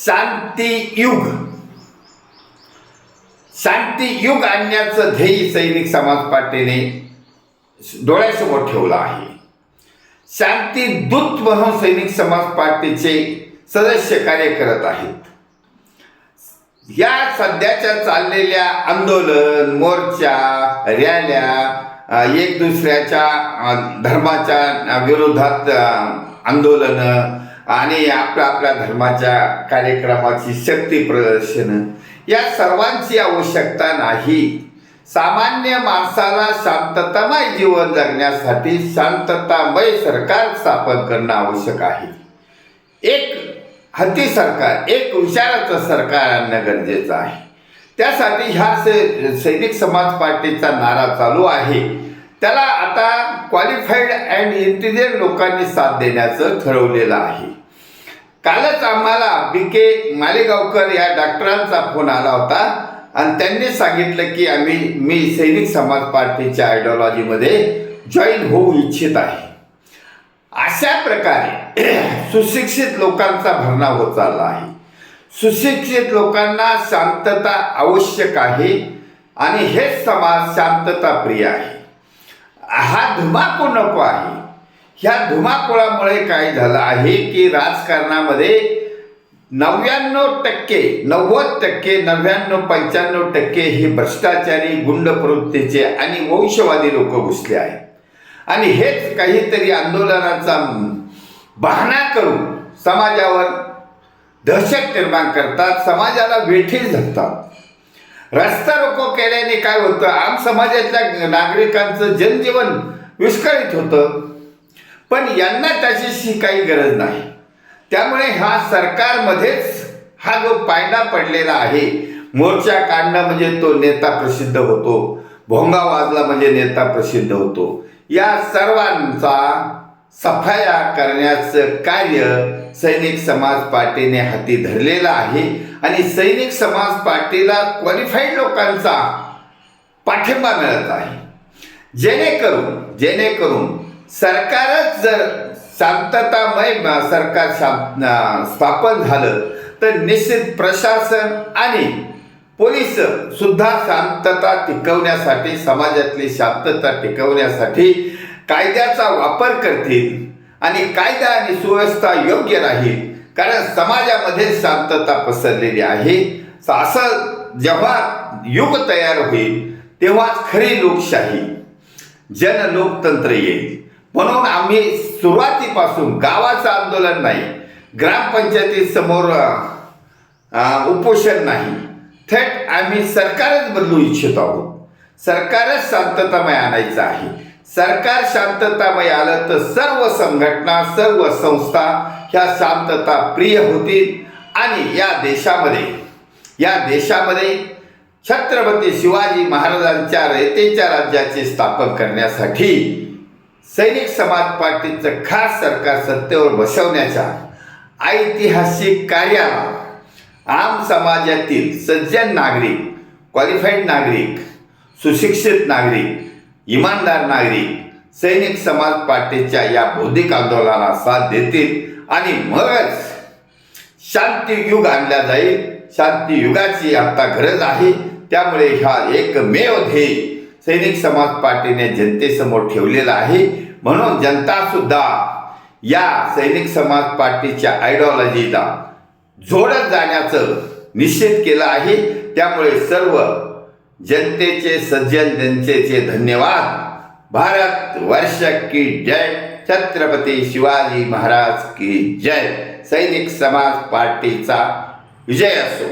शांतियुग शांतियुग आणण्याचं ध्येय सैनिक समाज पार्टीने डोळ्यासमोर ठेवलं आहे. शांतिदूत म्हणून सैनिक समाज पार्टीचे सदस्य कार्य करत आहेत. या सध्याच्या चाललेल्या आंदोलन, मोर्चा, रॅल्या, एक दुसऱ्याच्या धर्माच्या विरोधात आंदोलन आणि आपल्या धर्माच्या कार्यक्रमाची शक्ती प्रदर्शन, या सर्वांची आवश्यकता नाही. सामान्य माणसाला शांततामय जीवन जगण्यासाठी शांततामय सरकार स्थापन करणं आवश्यक आहे. एक हाती सरकार, एक विचाराचं सरकार आणणं गरजेचं आहे. त्यासाठी ह्या सैनिक समाज पार्टीचा नारा चालू आहे. त्याला आता क्वालिफाईड अँड इंटेलिजंट लोकांनी साथ देण्याचं ठरवलेलं आहे. कालच आम्हाला BK मालेगावकर या डॉक्टरांचा फोन आला होता आणि त्यांनी सांगितलं की मी सैनिक समाज पार्टीच्या आयडिओलॉजीमध्ये जॉईन होऊ इच्छित आहे. अशा प्रकारे सुशिक्षित लोकांचा भरणा होत चालला आहे. सुशिक्षित लोकांना शांतता आवश्यक आहे आणि हेच समाज शांतता प्रिय आहे. हा धुमाकूळ नको आहे. ह्या धुमाकूळामुळे काय झालं आहे की राजकारणामध्ये 99%, 90%, 95% हे भ्रष्टाचारी, गुंड प्रवृत्तीचे आणि वंशवादी लोक घुसले आहेत. आणि हेच काहीतरी आंदोलनाचा बहाणा करून समाजावर दहशत निर्माण करतात, समाजाला वेठीस धरतात. रस्ता रोको केल्याने काय होतं, आम समाजातल्या नागरिकांचं जनजीवन विस्कळीत होतं. पण यांना त्याच्याशी काही गरज नाही. त्यामुळे हा सरकारमध्येच हा जो पायंडा पडलेला आहे, मोर्चा काढणं म्हणजे तो नेता प्रसिद्ध होतो, भोंगा वाजला म्हणजे नेता प्रसिद्ध होतो. या सर्वांचा सफाया करण्याचं कार्य सैनिक समाज पार्टीने हाती धरलेलं आहे. आणि सैनिक समाज पार्टीला क्वालिफाईड लोकांचा पाठिंबा मिळत आहे. जेणेकरून सरकारच जर शांततामय सरकार स्थापन झालं तर निश्चित प्रशासन आणि पोलीस सुद्धा शांतता टिकवण्यासाठी, समाजातली शांतता टिकवण्यासाठी कायद्याचा वापर करतील आणि कायदा आणि सुव्यवस्था योग्य राहील. कारण समाजामध्ये शांतता पसरलेली आहे. असं जेव्हा युग तयार होईल तेव्हाच खरी लोकशाही, जनलोकतंत्र येईल. म्हणून आम्ही सुरुवातीपासून गावाचं आंदोलन नाही, ग्रामपंचायतीसमोर उपोषण नाही, थेट आम्ही सरकारच बदलू इच्छित आहोत. सरकारच शांततामय आणायचं आहे. सरकार शांततामय आलं तर सर्व संघटना, सर्व संस्था ह्या शांतता प्रिय होतील आणि या देशामध्ये छत्रपती शिवाजी महाराजांच्या रयतेच्या राज्याचे स्थापन करण्यासाठी सैनिक समाज पार्टीचं खास सरकार सत्तेवर बसवण्याच्या ऐतिहासिक कार्याला आम समाजातील सज्जन नागरिक, क्वालिफाईड नागरिक, सुशिक्षित नागरिक, इमानदार नागरिक सैनिक समाज पार्टीच्या या बौद्धिक आंदोलनाला साथ देतील आणि मगच शांतियुग आणला जाईल. शांतियुगाची आता गरज आहे. त्यामुळे हा एकमेव ध्येय सैनिक समाज पार्टीने जनतेसमोर ठेवलेला आहे. म्हणून जनता सुद्धा या सैनिक समाज पार्टीच्या आयडिओलॉजीला जोडत जाण्याचं निश्चित केलं आहे. त्यामुळे सर्व जनतेचे, सज्जन जनतेचे धन्यवाद. भारत वर्ष की जय. छत्रपती शिवाजी महाराज की जय. सैनिक समाज पार्टीचा विजय असो.